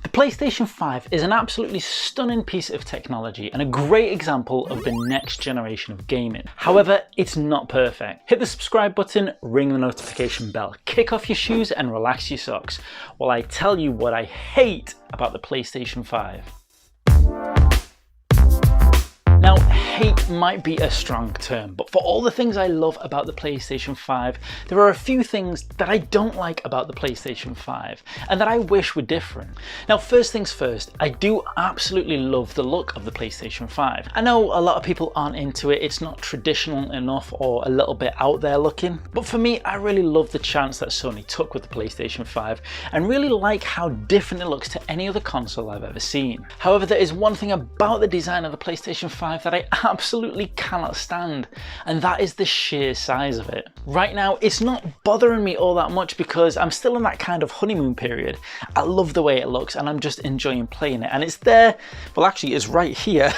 The PlayStation 5 is an absolutely stunning piece of technology and a great example of the next generation of gaming. However, it's not perfect. Hit the subscribe button, ring the notification bell, kick off your shoes and relax your socks while I tell you what I hate about the PlayStation 5. Now, hate might be a strong term, but for all the things I love about the PlayStation 5, there are a few things that I don't like about the PlayStation 5 and that I wish were different. Now, first things first, I do absolutely love the look of the PlayStation 5. I know a lot of people aren't into it, it's not traditional enough or a little bit out there looking, but for me, I really love the chance that Sony took with the PlayStation 5 and really like how different it looks to any other console I've ever seen. However, there is one thing about the design of the PlayStation 5 that I absolutely cannot stand, and that is the sheer size of it. Right now, it's not bothering me all that much because I'm still in that kind of honeymoon period. I love the way it looks and I'm just enjoying playing it, and it's there, well actually it's right here,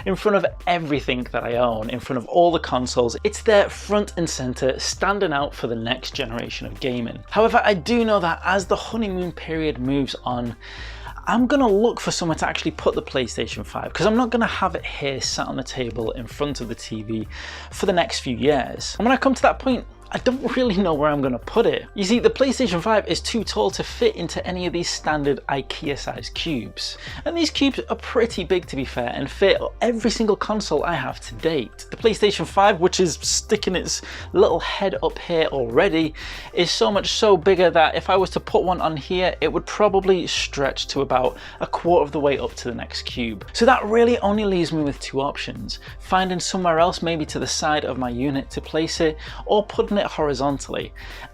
in front of everything that I own, in front of all the consoles. It's there front and center, standing out for the next generation of gaming. However, I do know that as the honeymoon period moves on, I'm gonna look for somewhere to actually put the PlayStation 5 because I'm not gonna have it here sat on the table in front of the TV for the next few years. And when I come to that point, I don't really know where I'm going to put it. You see, the PlayStation 5 is too tall to fit into any of these standard IKEA-sized cubes. And these cubes are pretty big to be fair and fit every single console I have to date. The PlayStation 5, which is sticking its little head up here already, is so much so bigger that if I was to put one on here, it would probably stretch to about a quarter of the way up to the next cube. So that really only leaves me with two options: finding somewhere else, maybe to the side of my unit to place it, or putting it horizontally.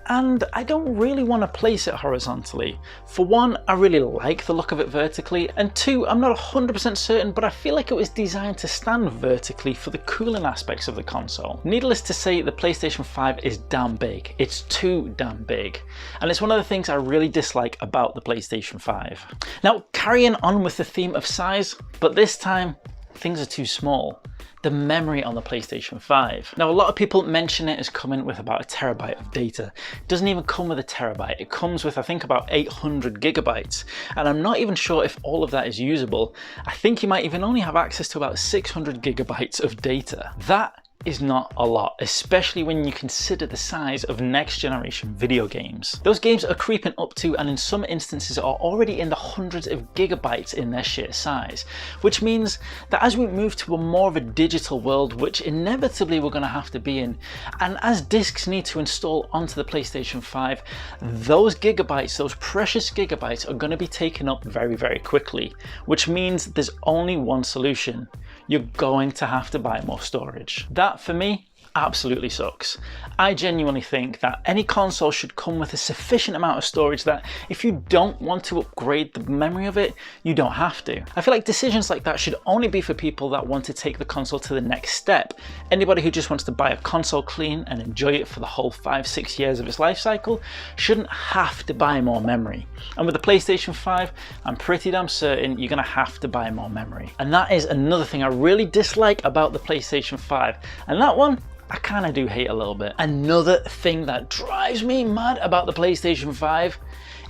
And I don't really want to place it horizontally. For one, I really like the look of it vertically, and two, I'm not 100% certain, but I feel like it was designed to stand vertically for the cooling aspects of the console. Needless to say, the PlayStation 5 is damn big. It's too damn big. And it's one of the things I really dislike about the PlayStation 5. Now, carrying on with the theme of size, but this time, things are too small. The memory on the PlayStation 5. Now, a lot of people mention it as coming with about 1 terabyte of data. It doesn't even come with 1 terabyte. It comes with, I think, about 800 gigabytes. And I'm not even sure if all of that is usable. I think you might even only have access to about 600 gigabytes of data. That is not a lot, especially when you consider the size of next generation video games. Those games are creeping up to, and in some instances are already in the hundreds of gigabytes in their sheer size, which means that as we move to a more of a digital world, which inevitably we're going to have to be in, and as discs need to install onto the PlayStation 5, those gigabytes, those precious gigabytes, are going to be taken up very, very quickly, which means there's only one solution. You're going to have to buy more storage. That, for me, absolutely sucks. I genuinely think that any console should come with a sufficient amount of storage that if you don't want to upgrade the memory of it, you don't have to. I feel like decisions like that should only be for people that want to take the console to the next step. Anybody who just wants to buy a console clean and enjoy it for the whole 5-6 years of its life cycle shouldn't have to buy more memory. And with the PlayStation 5, I'm pretty damn certain you're gonna have to buy more memory. And that is another thing I really dislike about the PlayStation 5. And that one, I kind of do hate a little bit. Another thing that drives me mad about the PlayStation 5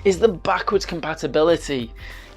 is the backwards compatibility.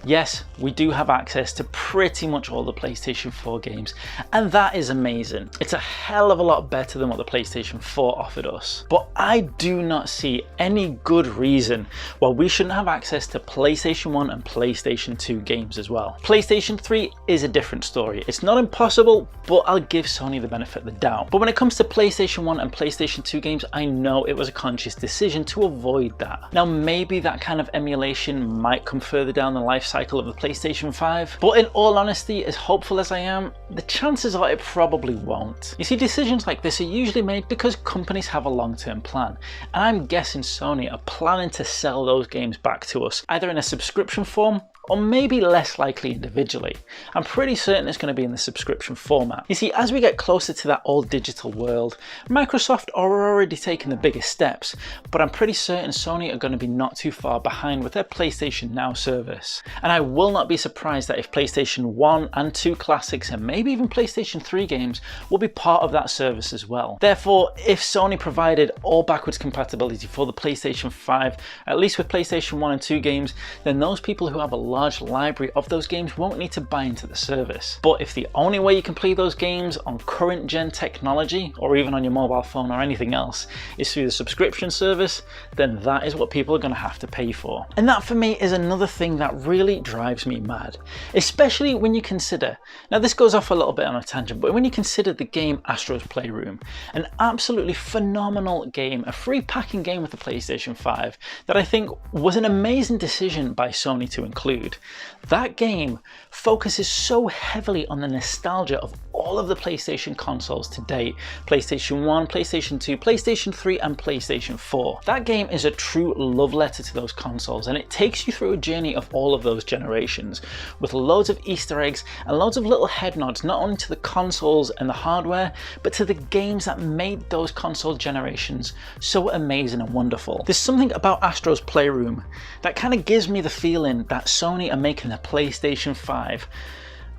Yes, we do have access to pretty much all the PlayStation 4 games, and that is amazing. It's a hell of a lot better than what the PlayStation 4 offered us. But I do not see any good reason why we shouldn't have access to PlayStation 1 and PlayStation 2 games as well. PlayStation 3 is a different story. It's not impossible, but I'll give Sony the benefit of the doubt. But when it comes to PlayStation 1 and PlayStation 2 games, I know it was a conscious decision to avoid that. Now, maybe that kind of emulation might come further down the life cycle of the PlayStation 5, but in all honesty, as hopeful as I am, the chances are it probably won't. You see, decisions like this are usually made because companies have a long-term plan, and I'm guessing Sony are planning to sell those games back to us, either in a subscription form or maybe less likely individually. I'm pretty certain it's going to be in the subscription format. You see, as we get closer to that all digital world, Microsoft are already taking the biggest steps, but I'm pretty certain Sony are going to be not too far behind with their PlayStation Now service. And I will not be surprised that if PlayStation 1 and 2 classics and maybe even PlayStation 3 games will be part of that service as well. Therefore, if Sony provided all backwards compatibility for the PlayStation 5, at least with PlayStation 1 and 2 games, then those people who have a large library of those games won't need to buy into the service. But if the only way you can play those games on current gen technology, or even on your mobile phone or anything else, is through the subscription service, then that is what people are going to have to pay for. And that for me is another thing that really drives me mad, especially when you consider, now this goes off a little bit on a tangent, but when you consider the game Astro's Playroom, an absolutely phenomenal game, a free packing game with the PlayStation 5 that I think was an amazing decision by Sony to include. That game focuses so heavily on the nostalgia of all of the PlayStation consoles to date, PlayStation 1, PlayStation 2, PlayStation 3 and PlayStation 4. That game is a true love letter to those consoles, and it takes you through a journey of all of those generations with loads of Easter eggs and loads of little head nods, not only to the consoles and the hardware, but to the games that made those console generations so amazing and wonderful. There's something about Astro's Playroom that kind of gives me the feeling that Sony are making the PlayStation 5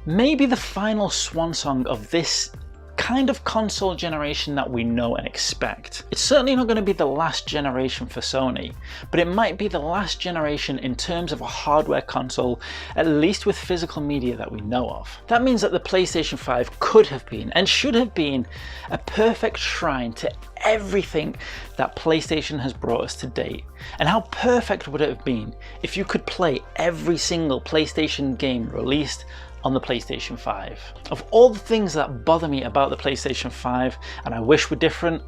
maybe the final swan song of this kind of console generation that we know and expect. It's certainly not going to be the last generation for Sony, but it might be the last generation in terms of a hardware console, at least with physical media that we know of. That means that the PlayStation 5 could have been and should have been a perfect shrine to everything that PlayStation has brought us to date. And how perfect would it have been if you could play every single PlayStation game released on the PlayStation 5. Of all the things that bother me about the PlayStation 5 and I wish were different,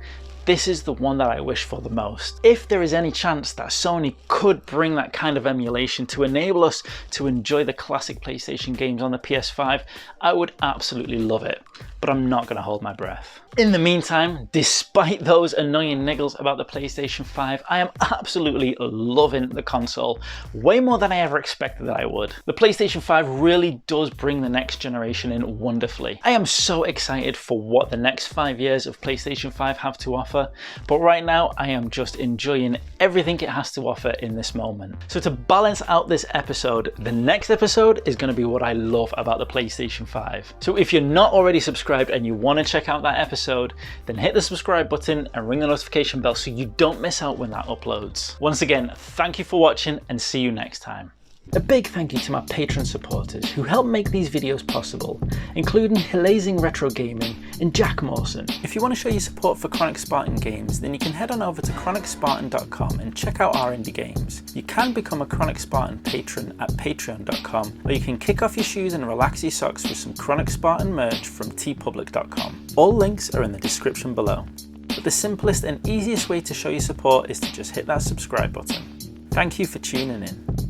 this is the one that I wish for the most. If there is any chance that Sony could bring that kind of emulation to enable us to enjoy the classic PlayStation games on the PS5, I would absolutely love it, but I'm not going to hold my breath. In the meantime, despite those annoying niggles about the PlayStation 5, I am absolutely loving the console, way more than I ever expected that I would. The PlayStation 5 really does bring the next generation in wonderfully. I am so excited for what the next 5 years of PlayStation 5 have to offer, but right now I am just enjoying everything it has to offer in this moment. So to balance out this episode, the next episode is going to be what I love about the PlayStation 5. So if you're not already subscribed and you want to check out that episode, then hit the subscribe button and ring the notification bell so you don't miss out when that uploads. Once again, thank you for watching and see you next time. A big thank you to my Patreon supporters who help make these videos possible, including Hilazing Retro Gaming and Jack Mawson. If you want to show your support for Chronik Spartan games, then you can head on over to chronicspartan.com and check out our indie games. You can become a Chronik Spartan patron at patreon.com, where you can kick off your shoes and relax your socks with some Chronik Spartan merch from tpublic.com. All links are in the description below. But the simplest and easiest way to show your support is to just hit that subscribe button. Thank you for tuning in.